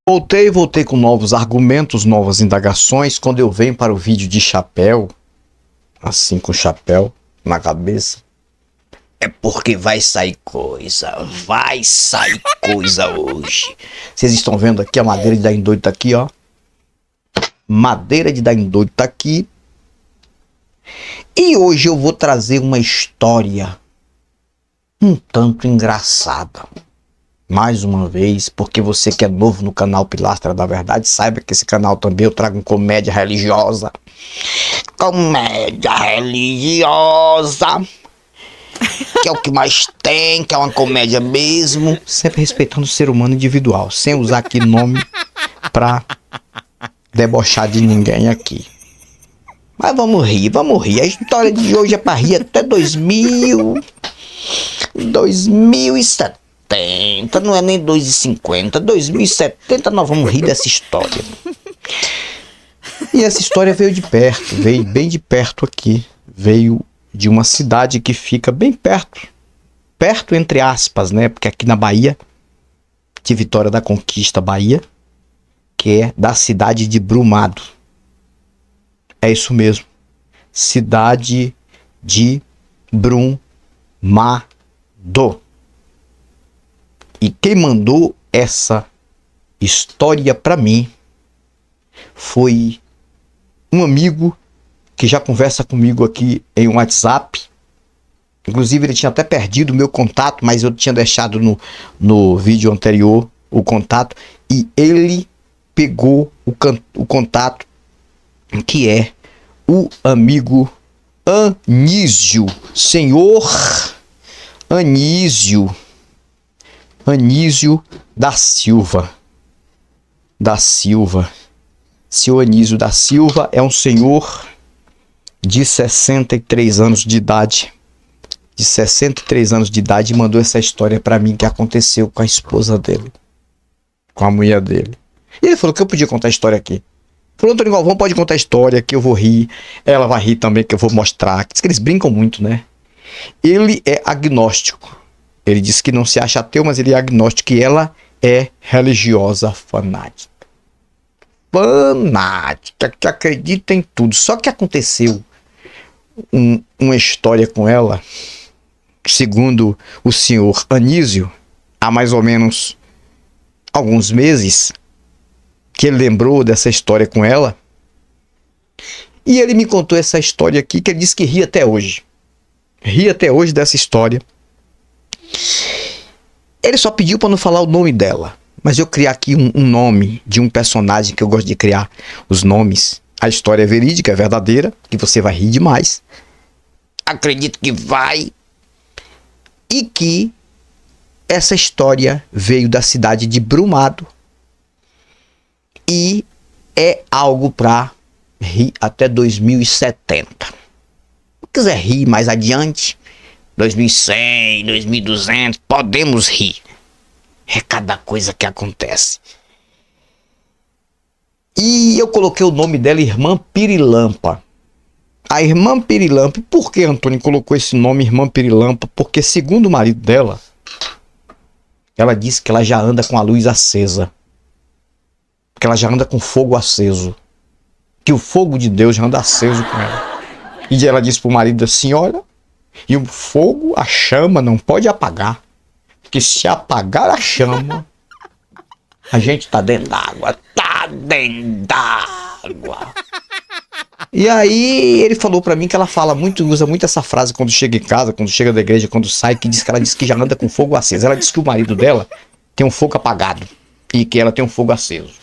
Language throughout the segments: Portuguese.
Voltei com novos argumentos, novas indagações. Quando eu venho para o vídeo de chapéu, assim com chapéu na cabeça, é porque vai sair coisa hoje. Vocês estão vendo aqui a madeira de dar em doido tá aqui, ó. Madeira de dar em doido tá aqui. E hoje eu vou trazer uma história um tanto engraçada. Mais uma vez, porque você que é novo no canal Pilastra da Verdade, saiba que esse canal também eu trago comédia religiosa. Comédia religiosa, que é o que mais tem, que é uma comédia mesmo. Sempre respeitando o ser humano individual, sem usar aqui nome pra debochar de ninguém aqui. Mas vamos rir. A história de hoje é pra rir até 2070. Não é nem 2,50, 2070 nós vamos rir dessa história. E essa história veio de perto, veio bem de perto aqui. Veio de uma cidade que fica bem perto. Perto entre aspas, né? Porque aqui na Bahia, de Vitória da Conquista, Bahia, que é da cidade de Brumado. É isso mesmo. Cidade de Brumado. E quem mandou essa história para mim foi um amigo que já conversa comigo aqui em um WhatsApp. Inclusive ele tinha até perdido o meu contato, mas eu tinha deixado no vídeo anterior o contato. E ele pegou o contato, que é o amigo Anísio. Senhor Anísio da Silva. Seu Anísio da Silva é um senhor de 63 anos de idade. E mandou essa história pra mim que aconteceu com a esposa dele. Com a mulher dele. E ele falou que eu podia contar a história aqui. Falou, Antônio Galvão, pode contar a história que eu vou rir. Ela vai rir também, que eu vou mostrar. Diz que eles brincam muito, né? Ele é agnóstico. Ele diz que não se acha ateu, mas ele é agnóstico, e ela é religiosa fanática. Que acredita em tudo. Só que aconteceu uma história com ela, segundo o senhor Anísio, há mais ou menos alguns meses, que ele lembrou dessa história com ela. E ele me contou essa história aqui, que ele disse que ri até hoje. Ri até hoje dessa história. Ele só pediu para não falar o nome dela, mas eu criar aqui um nome de um personagem, que eu gosto de criar os nomes. A história é verídica, é verdadeira, que você vai rir demais. Acredito que vai. E que essa história veio da cidade de Brumado. E é algo para rir até 2070. Se quiser rir mais adiante, 2100, 2200, podemos rir. É cada coisa que acontece. E eu coloquei o nome dela, Irmã Pirilampa. A Irmã Pirilampa. Por que Antônio colocou esse nome, Irmã Pirilampa? Porque segundo o marido dela, ela disse que ela já anda com a luz acesa. Que ela já anda com fogo aceso. Que o fogo de Deus já anda aceso com ela. E ela disse pro marido assim, olha, e o fogo, a chama, não pode apagar. Porque se apagar a chama, a gente tá dentro d'água. E aí ele falou pra mim que ela usa muito essa frase quando chega em casa, quando chega da igreja, quando sai, que ela diz que já anda com fogo aceso. Ela disse que o marido dela tem um fogo apagado e que ela tem um fogo aceso.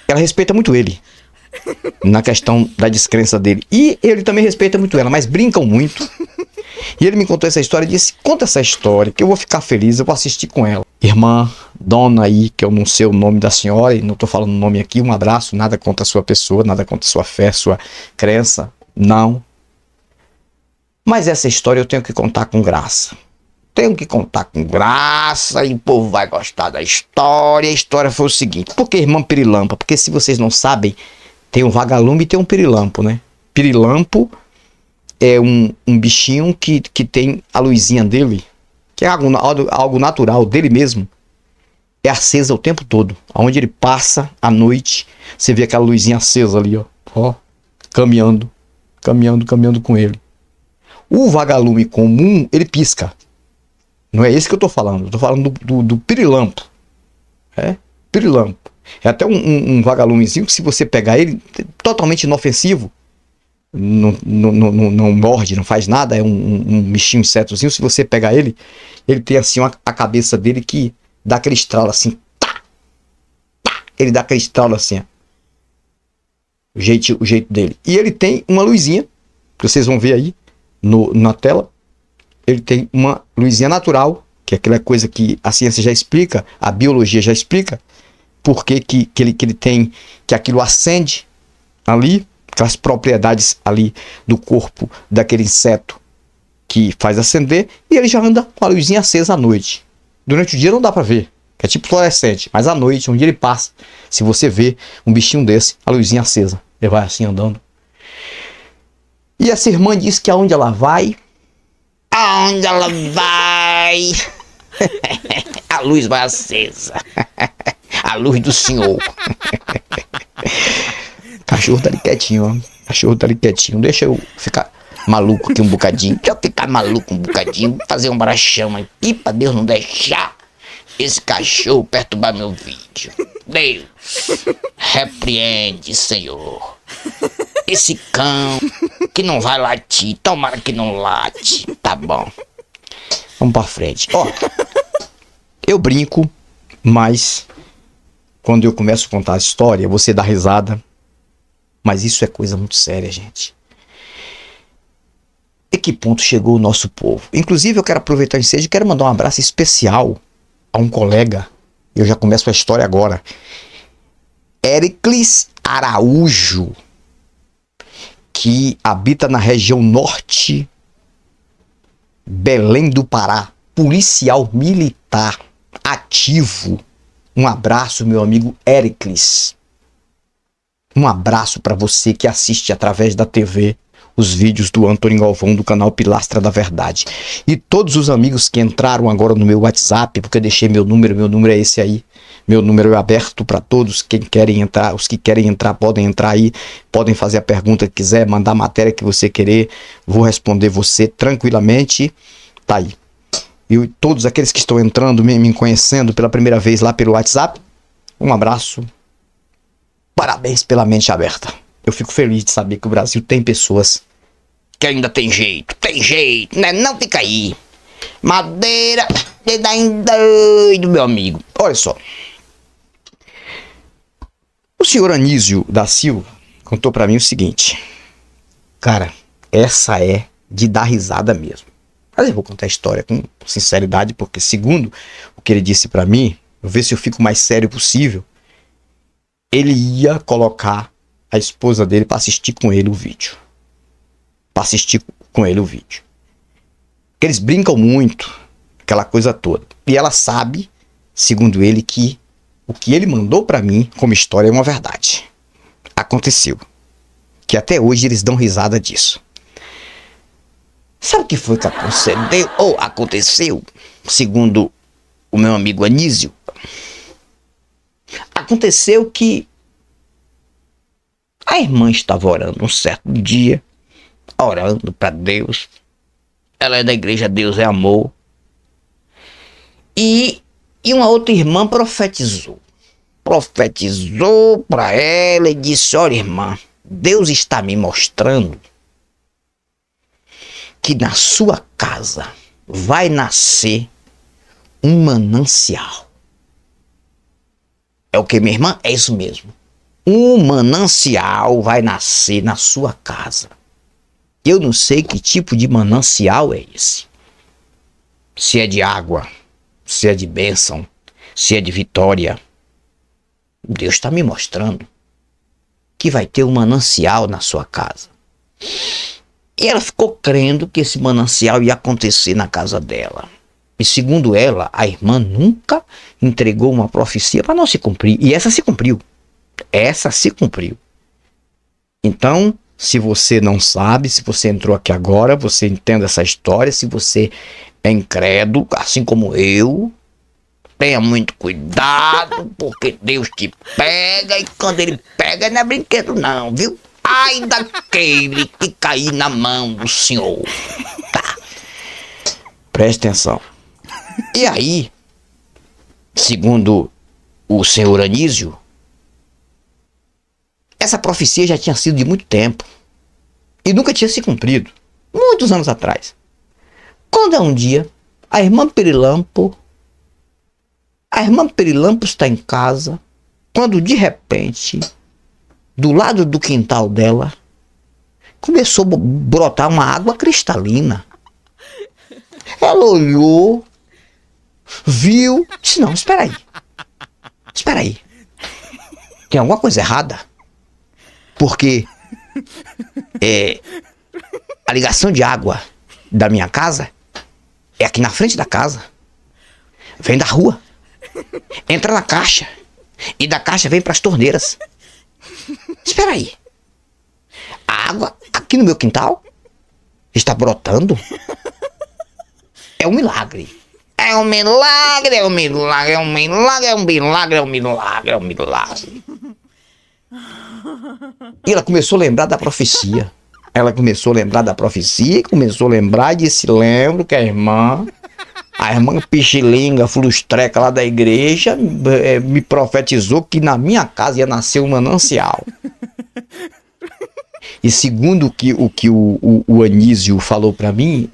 Ela respeita muito ele na questão da descrença dele. E ele também respeita muito ela, mas brincam muito. E ele me contou essa história e disse, conta essa história que eu vou ficar feliz, eu vou assistir com ela. Irmã, dona aí, que eu não sei o nome da senhora e não tô falando o nome aqui, um abraço, nada contra a sua pessoa, nada contra a sua fé, sua crença, não. Mas essa história eu tenho que contar com graça. Tenho que contar com graça e o povo vai gostar da história. A história foi o seguinte, por que Irmã Pirilampa? Porque se vocês não sabem, tem um vagalume e tem um pirilampo, né? Pirilampo é um bichinho que tem a luzinha dele, que é algo natural dele mesmo, é acesa o tempo todo. Aonde ele passa à noite, você vê aquela luzinha acesa ali, ó, caminhando com ele. O vagalume comum, ele pisca. Não é esse que eu tô falando. Eu tô falando do pirilampo. Pirilampo. É até um vagalumezinho que, se você pegar ele, é totalmente inofensivo. Não morde, não faz nada. É um bichinho, insetozinho. Se você pegar ele, ele tem assim a cabeça dele que dá aquele estralo assim. Tá, tá, ele dá aquele estralo assim, ó. O jeito dele. E ele tem uma luzinha, que vocês vão ver aí na tela. Ele tem uma luzinha natural, que é aquela coisa que a ciência já explica, a biologia já explica, porque que ele tem, que aquilo acende ali, aquelas propriedades ali do corpo daquele inseto que faz acender, e ele já anda com a luzinha acesa à noite. Durante o dia não dá pra ver, que é tipo fluorescente, mas à noite, onde ele passa, se você vê um bichinho desse, a luzinha acesa, ele vai assim andando. E essa irmã diz que aonde ela vai, a luz vai acesa. A luz do Senhor. Cachorro tá ali quietinho, ó. Cachorro tá ali quietinho. Deixa eu ficar maluco aqui um bocadinho. Deixa eu ficar maluco um bocadinho. Fazer um brachão aqui pra Deus não deixar esse cachorro perturbar meu vídeo. Deus, repreende, Senhor. Esse cão que não vai latir. Tomara que não late. Tá bom. Vamos pra frente. Ó, eu brinco, mas quando eu começo a contar a história, você dá risada. Mas isso é coisa muito séria, gente. E que ponto chegou o nosso povo? Inclusive, eu quero aproveitar o ensejo e quero mandar um abraço especial a um colega. Eu já começo a história agora. Éricles Araújo, que habita na região norte, Belém do Pará, policial militar ativo. Um abraço, meu amigo Éricles. Um abraço para você que assiste através da TV os vídeos do Antônio Galvão do canal Pilastra da Verdade. E todos os amigos que entraram agora no meu WhatsApp, porque eu deixei meu número é esse aí. Meu número é aberto para todos, quem querem entrar, os que querem entrar podem entrar aí, podem fazer a pergunta que quiser, mandar a matéria que você querer, vou responder você tranquilamente, tá aí. E todos aqueles que estão entrando, me conhecendo pela primeira vez lá pelo WhatsApp, um abraço, parabéns pela mente aberta. Eu fico feliz de saber que o Brasil tem pessoas que ainda tem jeito, né? Não fica aí. Madeira de dar em doido, meu amigo. Olha só. O senhor Anísio da Silva contou pra mim o seguinte. Cara, essa é de dar risada mesmo. Mas eu vou contar a história com sinceridade, porque segundo o que ele disse pra mim, eu ver se eu fico mais sério possível, ele ia colocar a esposa dele pra assistir com ele o vídeo. Porque eles brincam muito, aquela coisa toda. E ela sabe, segundo ele, que o que ele mandou pra mim como história é uma verdade. Aconteceu. Que até hoje eles dão risada disso. Sabe o que foi que aconteceu? Ou aconteceu, segundo o meu amigo Anísio? Aconteceu que a irmã estava orando um certo dia, orando para Deus. Ela é da igreja Deus é Amor. E uma outra irmã profetizou para ela e disse: olha, irmã, Deus está me mostrando que na sua casa vai nascer um manancial. É o que, minha irmã? É isso mesmo. Um manancial vai nascer na sua casa. Eu não sei que tipo de manancial é esse. Se é de água, se é de bênção, se é de vitória. Deus está me mostrando que vai ter um manancial na sua casa. E ela ficou crendo que esse manancial ia acontecer na casa dela. E segundo ela, a irmã nunca entregou uma profecia para não se cumprir. E essa se cumpriu. Então, se você não sabe, se você entrou aqui agora, você entende essa história. Se você é incrédulo, assim como eu, tenha muito cuidado, porque Deus te pega e quando ele pega não é brinquedo não, viu? Ai daquele que cair na mão do senhor. Tá. Preste atenção. E aí, segundo o senhor Anísio, essa profecia já tinha sido de muito tempo e nunca tinha se cumprido, muitos anos atrás. Quando é um dia, a irmã Pirilampo está em casa, quando de repente, do lado do quintal dela, começou a brotar uma água cristalina. Ela olhou, viu, disse, não, espera aí, tem alguma coisa errada, porque a ligação de água da minha casa é aqui na frente da casa, vem da rua, entra na caixa e da caixa vem para as torneiras. Espera aí, a água aqui no meu quintal está brotando? É um milagre. É um milagre, é um milagre, é um milagre, é um milagre, é um milagre, é um milagre. E ela começou a lembrar da profecia. Ela começou a lembrar da profecia e começou a lembrar e disse, lembro que a irmã Pichilinga, Flustreca lá da igreja, me profetizou que na minha casa ia nascer um manancial. E segundo o que o Anísio falou pra mim,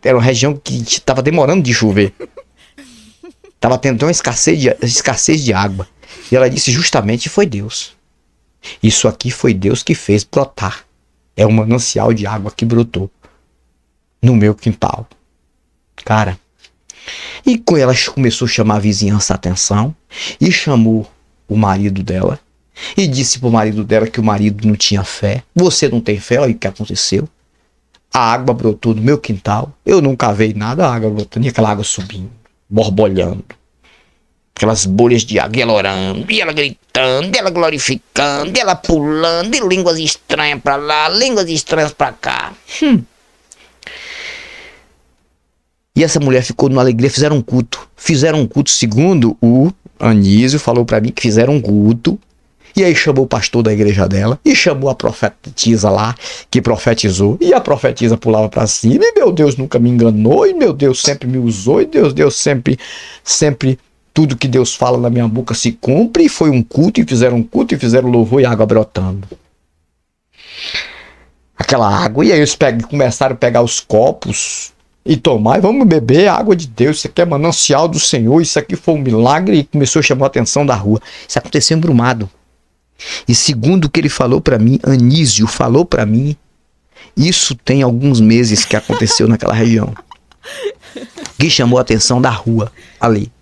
era uma região que estava demorando de chover. Estava tendo uma escassez de água. E ela disse, justamente foi Deus. Isso aqui foi Deus que fez brotar. É um manancial de água que brotou no meu quintal. Cara, e com ela começou a chamar a vizinhança a atenção e chamou o marido dela e disse pro marido dela que o marido não tinha fé. Você não tem fé? Olha o que aconteceu. A água brotou no meu quintal, eu não cavei nada, a água brotando, e aquela água subindo, borbolhando. Aquelas bolhas de água, e ela orando, e ela gritando, e ela glorificando, e ela pulando, e línguas estranhas pra lá, línguas estranhas pra cá. E essa mulher ficou numa alegria, fizeram um culto, segundo o Anísio falou pra mim que fizeram um culto. E aí chamou o pastor da igreja dela, e chamou a profetisa lá, que profetizou, e a profetisa pulava pra cima, e meu Deus nunca me enganou, e meu Deus sempre me usou, e Deus sempre, tudo que Deus fala na minha boca se cumpre, e foi um culto, e fizeram louvor e água brotando. Aquela água, e aí eles começaram a pegar os copos, e tomar, e vamos beber a água de Deus, isso aqui é manancial do Senhor, isso aqui foi um milagre, e começou a chamar a atenção da rua. Isso aconteceu em Brumado. E segundo o que ele falou pra mim, Anísio falou pra mim, isso tem alguns meses que aconteceu naquela região. Que chamou a atenção da rua, ali.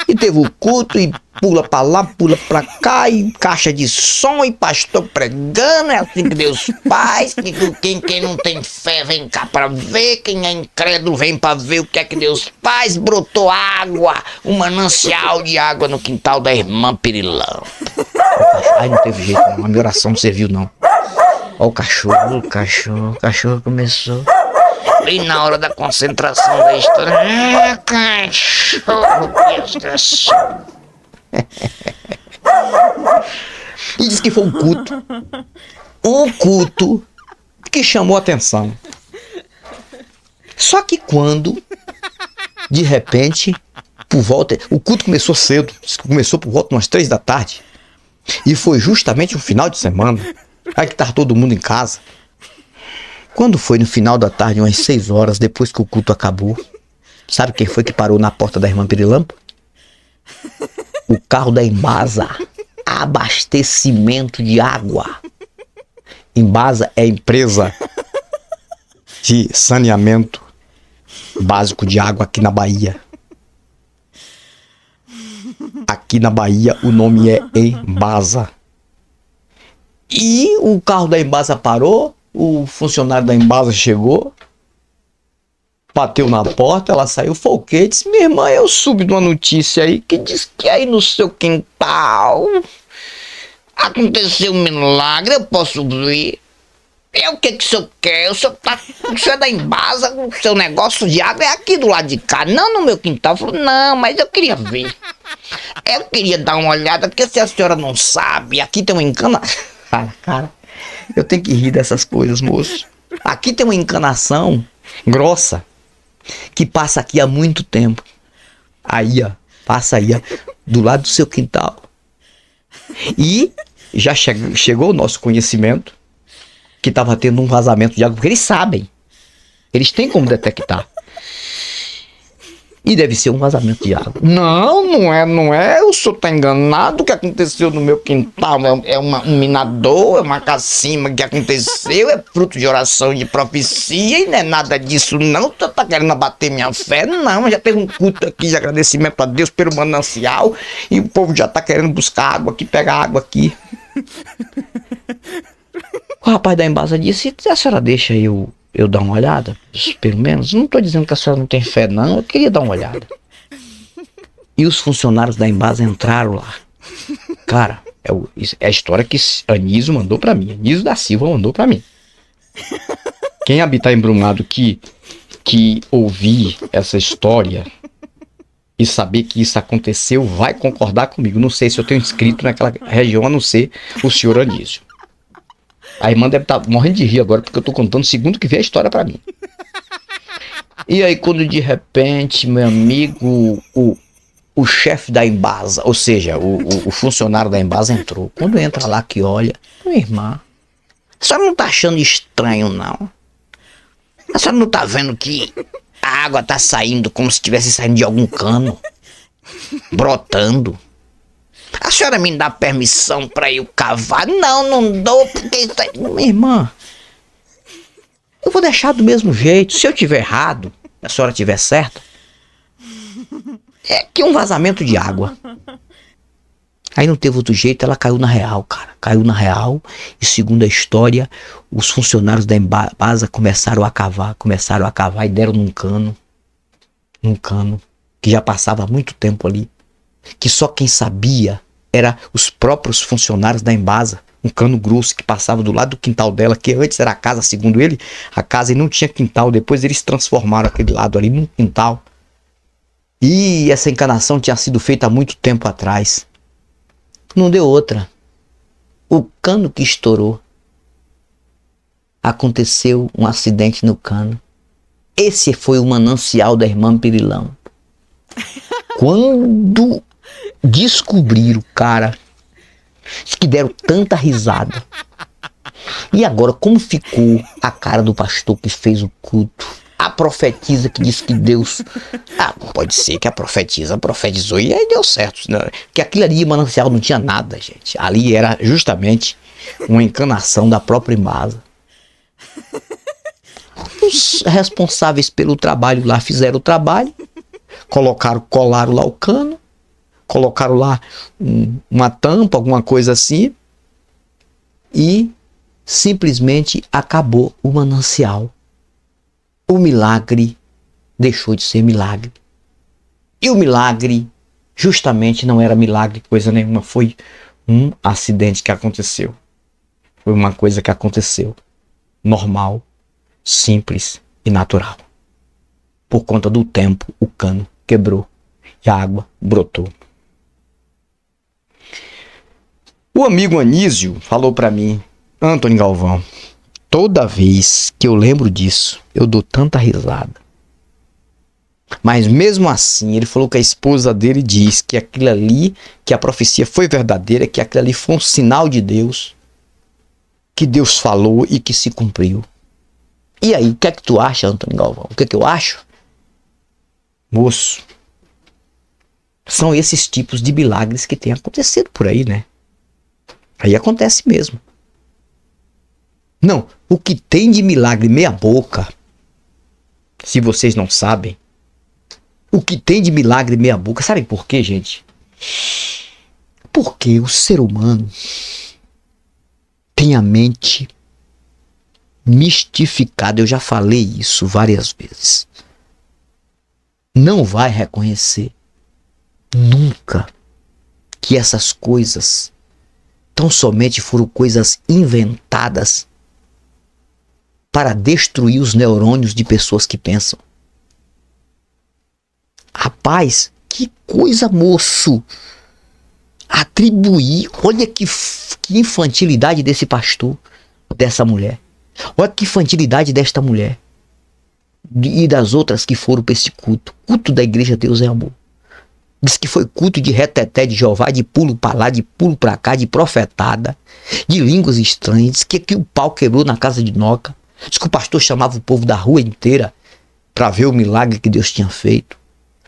E teve o culto, e pula pra lá, pula pra cá, e caixa de som, e pastor pregando, é assim que Deus faz, que quem não tem fé vem cá pra ver, quem é incrédulo vem pra ver o que é que Deus faz. Brotou água, um manancial de água no quintal da irmã Pirilão. Ai, não teve jeito não, a minha oração não serviu não. Ó o cachorro começou. E na hora da concentração da história, cachorro, desgraçado. E disse que foi um culto que chamou a atenção. Só que quando, de repente, o culto começou cedo, começou por volta umas 3 da tarde, e foi justamente um final de semana, aí que estava todo mundo em casa. Quando foi no final da tarde, umas 6 horas, depois que o culto acabou, sabe quem foi que parou na porta da irmã Pirilampo? O carro da Embasa, abastecimento de água. Embasa é empresa de saneamento básico de água aqui na Bahia. Aqui na Bahia o nome é Embasa. E o carro da Embasa parou, o funcionário da Embasa chegou, bateu na porta, ela saiu, foi o quê? Disse, minha irmã, eu soube de uma notícia aí que diz que aí no seu quintal aconteceu um milagre, eu posso ver. O que que o senhor quer? O senhor é da Embasa, o seu negócio de água é aqui do lado de cá, não no meu quintal. Falou, não, mas eu queria ver. Eu queria dar uma olhada, porque se a senhora não sabe, aqui tem uma encanação. Cara, eu tenho que rir dessas coisas, moço. Aqui tem uma encanação grossa, que passa aqui há muito tempo. Aí, ó, passa aí, ó, do lado do seu quintal. E já chegou o nosso conhecimento que estava tendo um vazamento de água, porque eles sabem. Eles têm como detectar. E deve ser um vazamento de água. Não é. O senhor tá enganado. O que aconteceu no meu quintal é um minador, é uma cacima que aconteceu, é fruto de oração e de profecia, e não é nada disso, não. O senhor tá querendo abater minha fé? Não, já teve um culto aqui de agradecimento a Deus pelo manancial, e o povo já tá querendo buscar água aqui, pegar água aqui. O rapaz da Embasa disse, a senhora deixa eu dar uma olhada, pelo menos? Não tô dizendo que a senhora não tem fé, não. Eu queria dar uma olhada. E os funcionários da Embasa entraram lá. Cara, é a história que Anísio mandou pra mim. Anísio da Silva mandou pra mim. Quem habitar em Brumado que ouvir essa história e saber que isso aconteceu, vai concordar comigo. Não sei se eu tenho inscrito naquela região, a não ser o senhor Anísio. A irmã deve estar morrendo de rir agora, porque eu tô contando segundo que vê a história pra mim. E aí, quando de repente, meu amigo, o chefe da Embasa, ou seja, o funcionário da Embasa entrou. Quando entra lá que olha, minha irmã, a senhora não tá achando estranho, não? A senhora não tá vendo que a água tá saindo como se estivesse saindo de algum cano? Brotando? A senhora me dá permissão pra eu cavar? Não dou, porque isso aí... Minha irmã, eu vou deixar do mesmo jeito. Se eu tiver errado, a senhora tiver certa, é que um vazamento de água. Aí não teve outro jeito, ela caiu na real, cara. Caiu na real, e segundo a história, os funcionários da Embasa começaram a cavar e deram num cano, que já passava há muito tempo ali, que só quem sabia era os próprios funcionários da Embasa. Um cano grosso que passava do lado do quintal dela, que antes era a casa, segundo ele, a casa e não tinha quintal. Depois eles transformaram aquele lado ali num quintal. E essa encanação tinha sido feita há muito tempo atrás. Não deu outra. O cano que estourou. Aconteceu um acidente no cano. Esse foi o manancial da irmã Pirilão. Quando descobriram, cara, que deram tanta risada. E agora, como ficou a cara do pastor que fez o culto? A profetisa que disse que Deus... pode ser que a profetisa profetizou e aí deu certo. Né? Que aquilo ali, manancial, não tinha nada, gente. Ali era justamente uma encanação da própria Embasa. Os responsáveis pelo trabalho lá fizeram o trabalho, colaram lá o cano, colocaram lá uma tampa, alguma coisa assim, e simplesmente acabou o manancial. O milagre deixou de ser milagre. E o milagre justamente não era milagre coisa nenhuma, foi um acidente que aconteceu. Foi uma coisa que aconteceu, normal, simples e natural. Por conta do tempo, o cano quebrou e a água brotou. O amigo Anísio falou para mim, Antônio Galvão, toda vez que eu lembro disso, eu dou tanta risada. Mas mesmo assim, ele falou que a esposa dele diz que aquilo ali, que a profecia foi verdadeira, que aquilo ali foi um sinal de Deus, que Deus falou e que se cumpriu. E aí, o que é que tu acha, Antônio Galvão? O que é que eu acho? Moço, são esses tipos de milagres que têm acontecido por aí, né? Aí acontece mesmo. Não, o que tem de milagre meia boca, se vocês não sabem, o que tem de milagre meia boca, sabem por quê, gente? Porque o ser humano tem a mente mistificada, eu já falei isso várias vezes. Não vai reconhecer nunca que essas coisas tão somente foram coisas inventadas para destruir os neurônios de pessoas que pensam. Rapaz, que coisa, moço! Atribuir, olha que infantilidade desse pastor, dessa mulher. Olha que infantilidade desta mulher e das outras que foram para esse culto. Culto da igreja Deus é Amor. Diz que foi culto de reteté de Jeová, de pulo para lá, de pulo para cá, de profetada, de línguas estranhas. Diz que aqui o pau quebrou na casa de Noca. Diz que o pastor chamava o povo da rua inteira para ver o milagre que Deus tinha feito,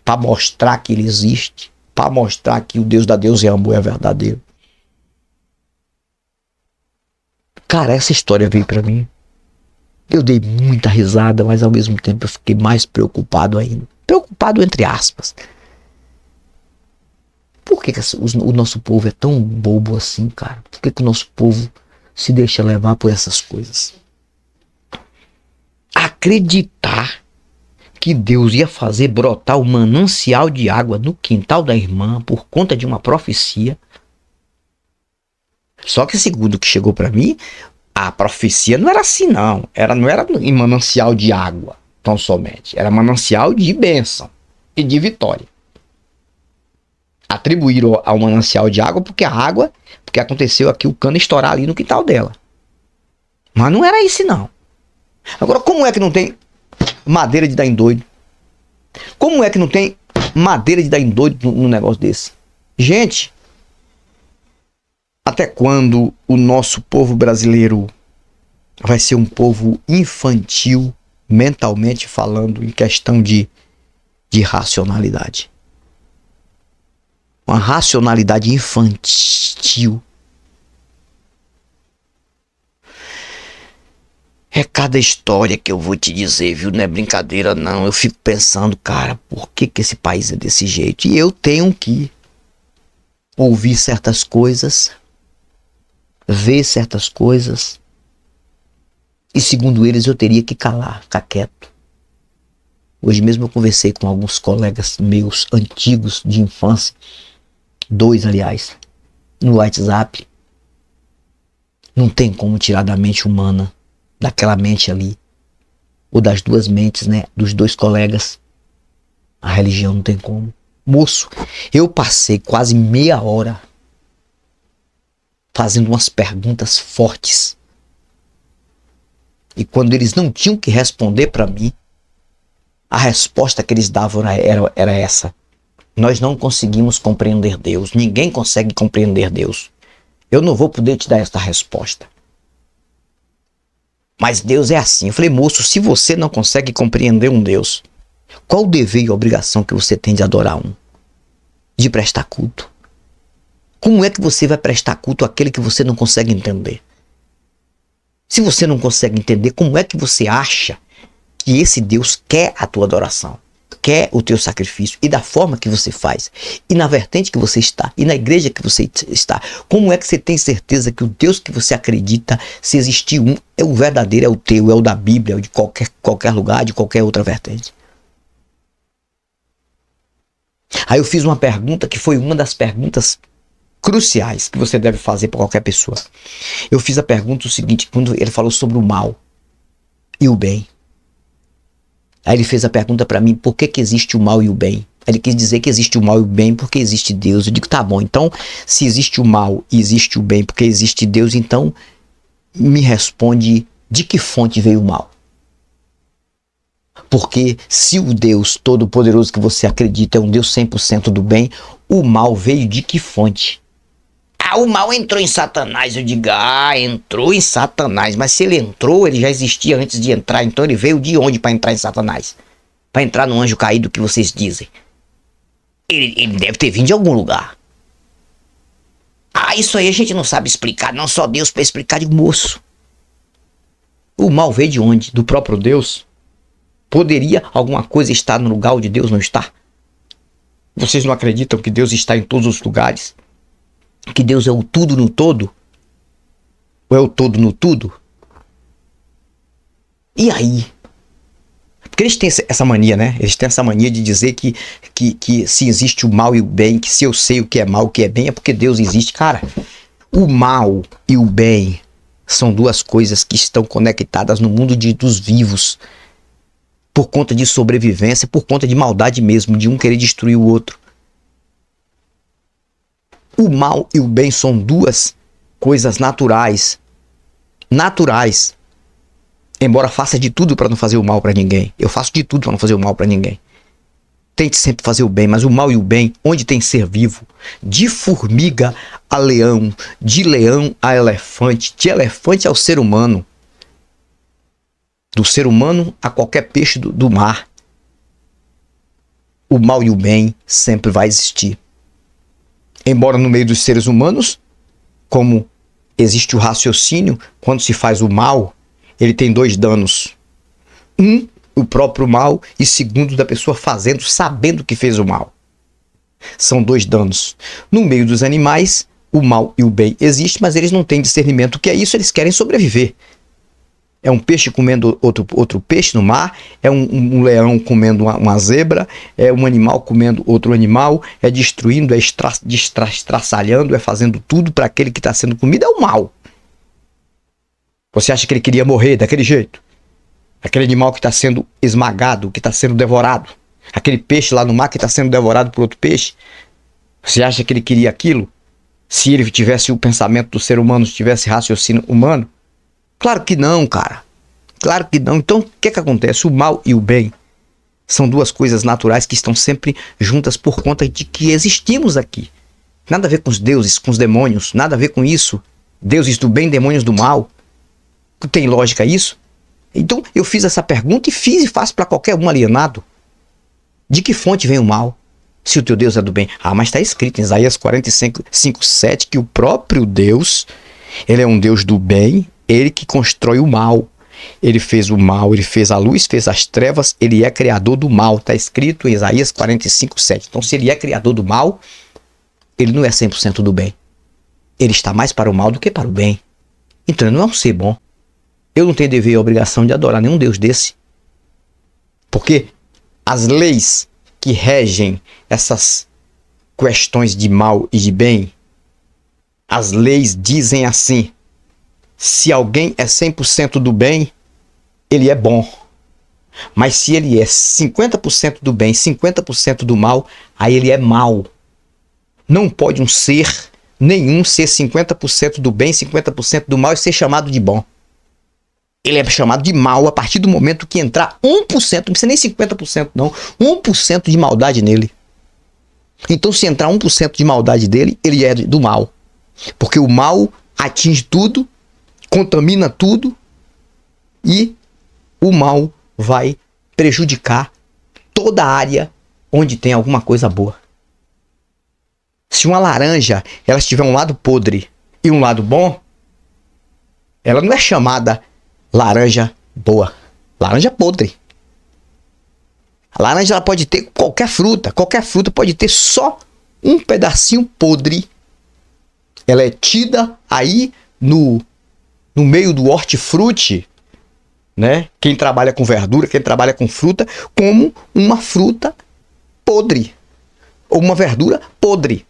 para mostrar que ele existe, para mostrar que o Deus da Deus é Amor é verdadeiro. Cara, essa história veio para mim. Eu dei muita risada, mas ao mesmo tempo eu fiquei mais preocupado ainda. Preocupado entre aspas. Por que o nosso povo é tão bobo assim, cara? Por que o nosso povo se deixa levar por essas coisas? Acreditar que Deus ia fazer brotar um manancial de água no quintal da irmã por conta de uma profecia. Só que segundo o que chegou para mim, a profecia não era assim não. Não era em manancial de água tão somente. Era manancial de bênção e de vitória. Atribuíram ao manancial de água porque aconteceu aqui o cano estourar ali no quintal dela. Mas não era isso não. Agora, como é que não tem madeira de dar em doido? Como é que não tem madeira de dar em doido num negócio desse? Gente, até quando o nosso povo brasileiro vai ser um povo infantil, mentalmente falando, em questão de racionalidade? Uma racionalidade infantil. É cada história que eu vou te dizer, viu? Não é brincadeira, não. Eu fico pensando, cara, por que esse país é desse jeito? E eu tenho que ouvir certas coisas, ver certas coisas, e segundo eles eu teria que calar, ficar quieto. Hoje mesmo eu conversei com alguns colegas meus antigos de infância, 2 aliás, no WhatsApp. Não tem como tirar da mente humana, daquela mente ali, ou das duas mentes, né, dos 2 colegas, a religião não tem como. Moço, eu passei quase meia hora fazendo umas perguntas fortes, e quando eles não tinham que responder para mim, a resposta que eles davam era essa: nós não conseguimos compreender Deus, ninguém consegue compreender Deus, eu não vou poder te dar essa resposta, mas Deus é assim. Eu falei, moço, se você não consegue compreender um Deus, qual o dever e a obrigação que você tem de adorar um, de prestar culto? Como é que você vai prestar culto àquele que você não consegue entender? Se você não consegue entender, como é que você acha que esse Deus quer a tua adoração, quer o teu sacrifício, e da forma que você faz, e na vertente que você está, e na igreja que você está? Como é que você tem certeza que o Deus que você acredita, se existir um, é o verdadeiro, é o teu, é o da Bíblia, é o de qualquer lugar, de qualquer outra vertente? Aí eu fiz uma pergunta que foi uma das perguntas cruciais que você deve fazer para qualquer pessoa. Eu fiz a pergunta o seguinte, quando ele falou sobre o mal e o bem. Aí ele fez a pergunta para mim, por que existe o mal e o bem? Ele quis dizer que existe o mal e o bem porque existe Deus. Eu digo, tá bom, então se existe o mal e existe o bem porque existe Deus, então me responde de que fonte veio o mal? Porque se o Deus Todo-Poderoso que você acredita é um Deus 100% do bem, o mal veio de que fonte? Ah, o mal entrou em Satanás. Eu digo, entrou em Satanás. Mas se ele entrou, ele já existia antes de entrar. Então ele veio de onde para entrar em Satanás? Para entrar no anjo caído que vocês dizem? Ele deve ter vindo de algum lugar. Isso aí a gente não sabe explicar. Não, só Deus para explicar. De moço, o mal veio de onde? Do próprio Deus? Poderia alguma coisa estar no lugar onde Deus não está? Vocês não acreditam que Deus está em todos os lugares? Que Deus é o tudo no todo? Ou é o todo no tudo? E aí? Porque eles têm essa mania, né? Eles têm essa mania de dizer que se existe o mal e o bem, que se eu sei o que é mal e o que é bem, é porque Deus existe. Cara, o mal e o bem são duas coisas que estão conectadas no mundo dos vivos. Por conta de sobrevivência, por conta de maldade mesmo, de um querer destruir o outro. O mal e o bem são duas coisas naturais. Naturais. Embora faça de tudo para não fazer o mal para ninguém. Eu faço de tudo para não fazer o mal para ninguém. Tente sempre fazer o bem, mas o mal e o bem, onde tem ser vivo, de formiga a leão, de leão a elefante, de elefante ao ser humano, do ser humano a qualquer peixe do mar, o mal e o bem sempre vai existir. Embora no meio dos seres humanos, como existe o raciocínio, quando se faz o mal, ele tem dois danos. Um, o próprio mal, e segundo, da pessoa fazendo, sabendo que fez o mal. São dois danos. No meio dos animais, o mal e o bem existem, mas eles não têm discernimento. O que é isso? Eles querem sobreviver. É um peixe comendo outro peixe no mar, é um leão comendo uma zebra, é um animal comendo outro animal, é destruindo, é estraçalhando, é fazendo tudo para aquele que está sendo comido, é o mal. Você acha que ele queria morrer daquele jeito? Aquele animal que está sendo esmagado, que está sendo devorado. Aquele peixe lá no mar que está sendo devorado por outro peixe. Você acha que ele queria aquilo? Se ele tivesse o pensamento do ser humano, se tivesse raciocínio humano? Claro que não, cara. Claro que não. Então, o que acontece? O mal e o bem são duas coisas naturais que estão sempre juntas por conta de que existimos aqui. Nada a ver com os deuses, com os demônios. Nada a ver com isso. Deuses do bem, demônios do mal. Tem lógica isso? Então, eu fiz essa pergunta e faço para qualquer um alienado. De que fonte vem o mal? Se o teu Deus é do bem. Ah, mas está escrito em Isaías 45:7 que o próprio Deus, ele é um Deus do bem, ele que constrói o mal. Ele fez o mal, ele fez a luz, fez as trevas, ele é criador do mal. Está escrito em Isaías 45:7. Então, se ele é criador do mal, ele não é 100% do bem. Ele está mais para o mal do que para o bem. Então, ele não é um ser bom. Eu não tenho dever e obrigação de adorar nenhum Deus desse. Porque as leis que regem essas questões de mal e de bem, as leis dizem assim: se alguém é 100% do bem, ele é bom. Mas se ele é 50% do bem, 50% do mal, aí ele é mal. Não pode um ser nenhum ser 50% do bem, 50% do mal e ser chamado de bom. Ele é chamado de mal a partir do momento que entrar 1%, não precisa nem 50% não, 1% de maldade nele. Então, se entrar 1% de maldade dele, ele é do mal. Porque o mal atinge tudo, contamina tudo e o mal vai prejudicar toda a área onde tem alguma coisa boa. Se uma laranja ela tiver um lado podre e um lado bom, ela não é chamada laranja boa, laranja podre. A laranja ela pode ter qualquer fruta pode ter só um pedacinho podre. Ela é tida aí no meio do hortifruti, né? Quem trabalha com verdura, quem trabalha com fruta, como uma fruta podre ou uma verdura podre.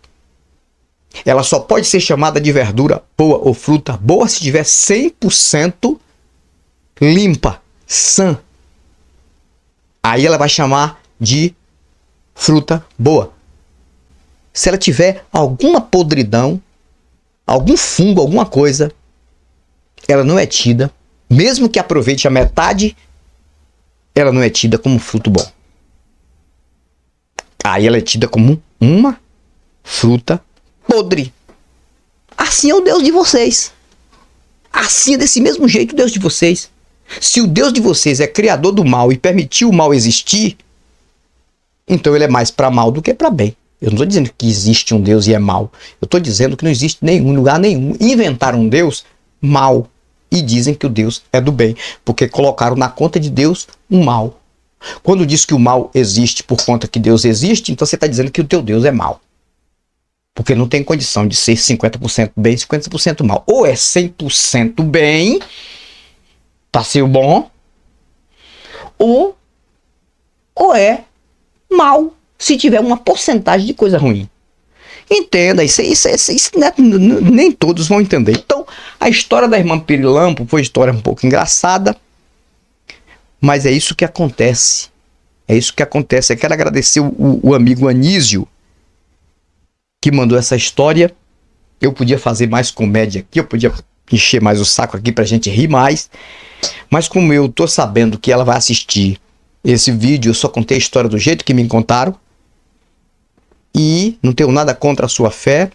Ela só pode ser chamada de verdura boa ou fruta boa se tiver 100% limpa, sã. Aí ela vai chamar de fruta boa. Se ela tiver alguma podridão, algum fungo, alguma coisa, ela não é tida, mesmo que aproveite a metade, ela não é tida como fruto bom. Aí ela é tida como uma fruta podre. Assim é o Deus de vocês. Assim é desse mesmo jeito o Deus de vocês. Se o Deus de vocês é criador do mal e permitiu o mal existir, então ele é mais para mal do que para bem. Eu não estou dizendo que existe um Deus e é mal. Eu estou dizendo que não existe nenhum lugar nenhum. Inventaram um Deus mal e dizem que o Deus é do bem, porque colocaram na conta de Deus um mal. Quando diz que o mal existe por conta que Deus existe, então você está dizendo que o teu Deus é mal. Porque não tem condição de ser 50% bem e 50% mal. Ou é 100% bem, para ser o bom, ou é mal, se tiver uma porcentagem de coisa ruim. Entenda, isso nem todos vão entender. Então, A história da irmã Pirilampo foi uma história um pouco engraçada, mas é isso que acontece. É isso que acontece. Eu quero agradecer o amigo Anísio, que mandou essa história. Eu podia fazer mais comédia aqui, eu podia encher mais o saco aqui pra gente rir mais. Mas como eu tô sabendo que ela vai assistir esse vídeo, eu só contei a história do jeito que me contaram. E não tenho nada contra a sua fé,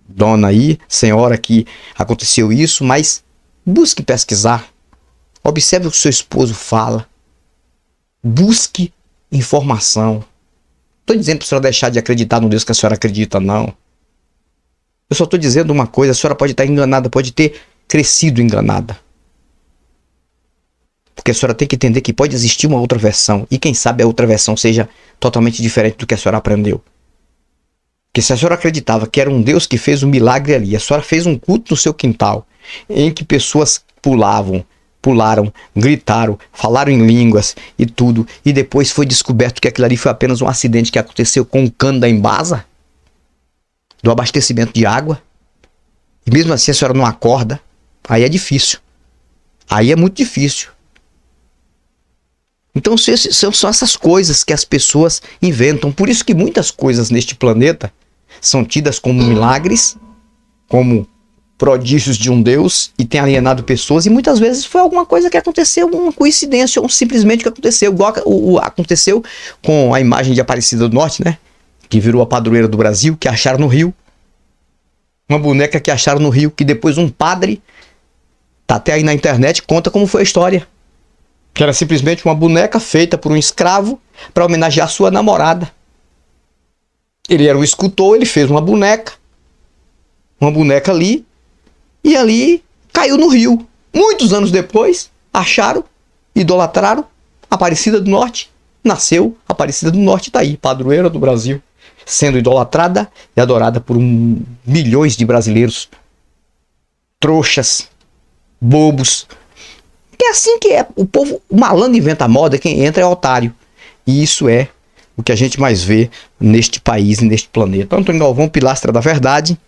dona aí, senhora, que aconteceu isso, mas busque pesquisar. Observe o que seu esposo fala. Busque informação. Não estou dizendo para a senhora deixar de acreditar no Deus que a senhora acredita, não. Eu só estou dizendo uma coisa: a senhora pode estar enganada, pode ter crescido enganada. Porque a senhora tem que entender que pode existir uma outra versão. E quem sabe a outra versão seja totalmente diferente do que a senhora aprendeu. Porque se a senhora acreditava que era um Deus que fez um milagre ali, a senhora fez um culto no seu quintal, em que pessoas pularam, gritaram, falaram em línguas e tudo, e depois foi descoberto que aquilo ali foi apenas um acidente que aconteceu com o cano da Embasa, do abastecimento de água, e mesmo assim a senhora não acorda, aí é difícil. Aí é muito difícil. Então são essas coisas que as pessoas inventam. Por isso que muitas coisas neste planeta são tidas como milagres, como prodígios de um Deus, e tem alienado pessoas, e muitas vezes foi alguma coisa que aconteceu, uma coincidência, ou simplesmente o que aconteceu, igual aconteceu com a imagem de Aparecida do Norte, né? Que virou a padroeira do Brasil, que acharam no Rio. Uma boneca que acharam no Rio, que depois um padre, tá até aí na internet, conta como foi a história. Que era simplesmente uma boneca feita por um escravo para homenagear sua namorada. Ele era um escultor, ele fez uma boneca ali, e ali caiu no rio. Muitos anos depois, acharam, idolatraram Aparecida do Norte. Nasceu Aparecida do Norte, tá aí, padroeira do Brasil, sendo idolatrada e adorada por milhões de brasileiros trouxas, bobos. É assim que é. O povo, o malandro inventa a moda, quem entra é otário. E isso é o que a gente mais vê neste país e neste planeta. Antônio Galvão, Pilastra da Verdade.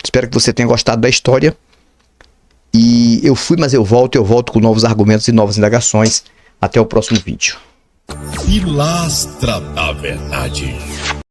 Espero que você tenha gostado da história. E eu fui, mas eu volto com novos argumentos e novas indagações. Até o próximo vídeo. Pilastra da Verdade.